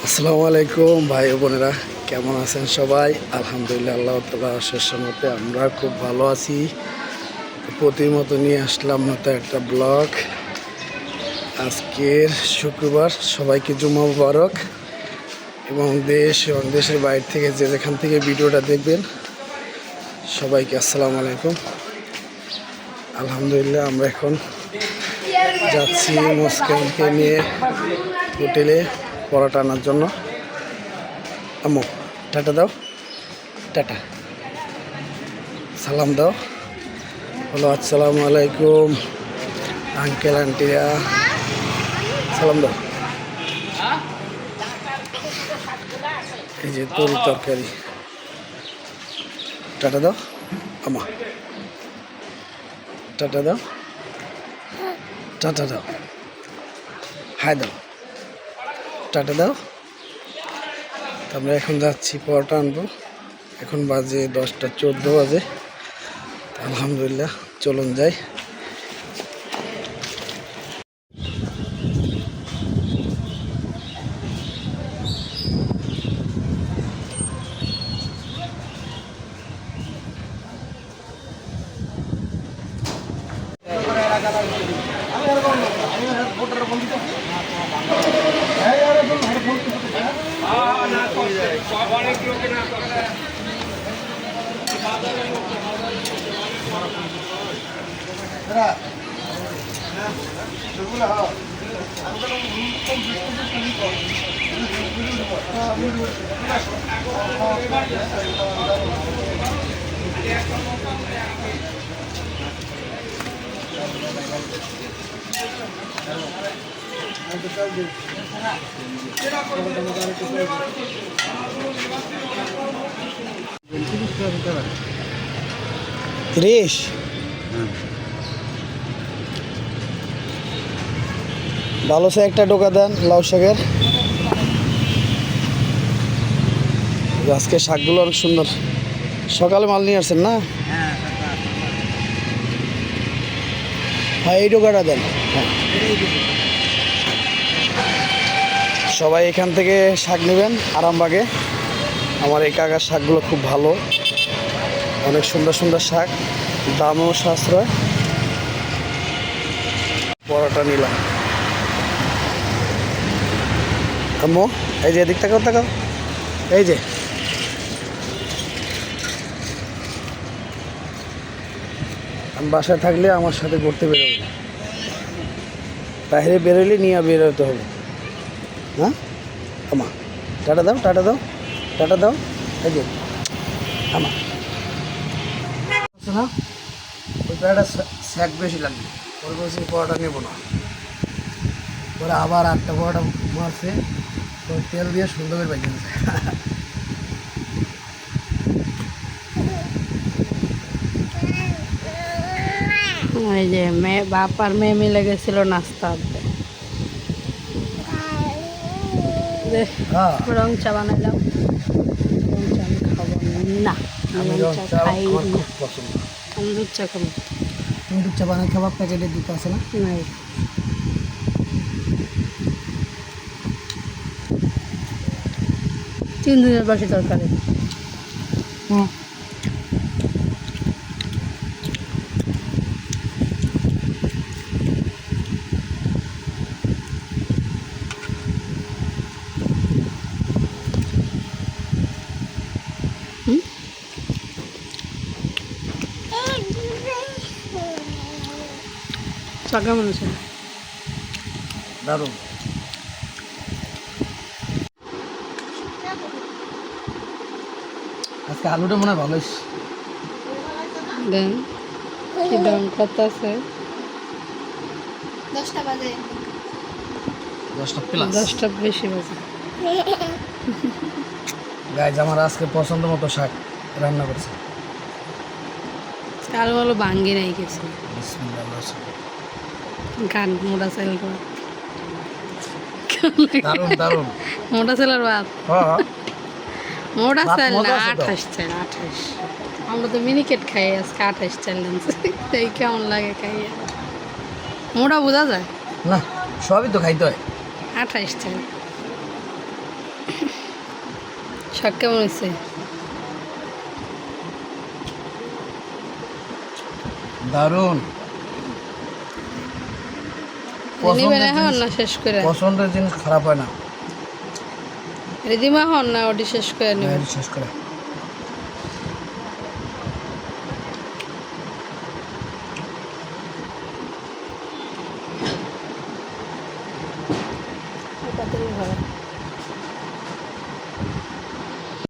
আসসালামু আলাইকুম ভাই ও বোনেরা, কেমন আছেন সবাই? আলহামদুলিল্লাহ, আল্লাহ তাআলা শেষ মতে আমরা খুব ভালো আছি। প্রতির মতো নিয়ে আসলাম নতুন একটা ব্লগ। আজকের শুক্রবার, সবাইকে জুমা মুবারক। এবং দেশ এবং দেশের বাইরে থেকে যে যেখান থেকে ভিডিওটা দেখবেন সবাইকে আসসালামু আলাইকুম। আলহামদুলিল্লাহ, আমরা এখন যাচ্ছি মুস্কানকে নিয়ে হোটেলে পরোটা আনার জন্য। আম্মু টাটা দাও, টাটা সালাম দাও, বলো আসসালামু আলাইকুম। আঙ্কেল আন্টিরা সালাম দাও। এই যে তরি তরকারি, টাটা দাও আম্মা, টাটা দাও, টাটা দাও, হাই দাও, টাটা দাও। আমরা এখন যাচ্ছি পরোটা আনবো। এখন বাজে 10টা 14 বাজে। আলহামদুলিল্লাহ, চলুন যাই। ত্রিশ ভালো সে একটা টোকা দেন লাউ শাকের। আজকে শাকগুলো অনেক সুন্দর। সকালে মাল নিয়ে আসছেন না? হ্যাঁ, এই টোকাটা দেন। হ্যাঁ, সবাই এখান থেকে শাক নেবেন আরামবাগে। আমার এই কাকার শাকগুলো খুব ভালো, অনেক সুন্দর সুন্দর শাক, দামও সাশ্রয়। পরোটা নিলাম। আম্মু এই যে এদিক তাকাও তাকাও, এই যে আমি বাসায় থাকলে আমার সাথে ঘুরতে বেরোবে, বাইরে বেরোলে নিয়ে বেরোতে হবে। হ্যাঁ আমা, টাটা দাও, টাটা দাও, টাটা দাও। এই যে আমা না, ওই প্যারাটা স্যাক বেশি লাগবে, ওর বলছি পরোটা নেবো না। পরে আবার 8টা পরোটা মারছে, তো তেল দিয়ে সুন্দর করে বাইকে দিচ্ছে। ওই যে মেয়ে বাপ আর মেয়ে মিলে গেছিল নাস্তা আনতে। রং চা বানাইলাম। রং চা আমি খাবো না, আমি রং চা খাই আমার না। খুব পছন্দ। আমি দুধ চা খাবো। তুমি দুধ চা বানাই খাবার প্যাকেটে দিতে আছে না? নাই, 3 দিনের বাসি তরকারি। হুম, চা কেমন আছে? দারুণ। আজকে আলুটা মনে হয় ভালো হয়েছে। দেন কি দাম কত আছে? 10টা বাজে। 10টা প্লাস। 10টা বেশি বাজে। গাইজ আমার আজকে পছন্দ মতো শাক রান্না করছে। আলু আলু ভাঙ্গি নাই গেছে। বিসমিল্লাহ আল্লাহ। গান মোটা চাল করে দারুণ দারুণ। মোটা চালের ভাত, হ্যাঁ, মোটা ভাত চাল মজা না, আছে তো। 28 চাল 28। আমরা তো মিনিকেট খাই, আজকে 28 চাল আনছে। তাই কেমন লাগে খাইয়া? মোটা বোঝা যায় না, সবই তো খাইতে হয়। 28 চাল। শাক কেমন হয়েছে? দারুণ। নিবেন এখন না শেষ করে? পছন্দের জিনিস খারাপ হয় না। রিদিমা হন না ওটি শেষ করে নেবেন? শেষ করে। পাতিল ভরা।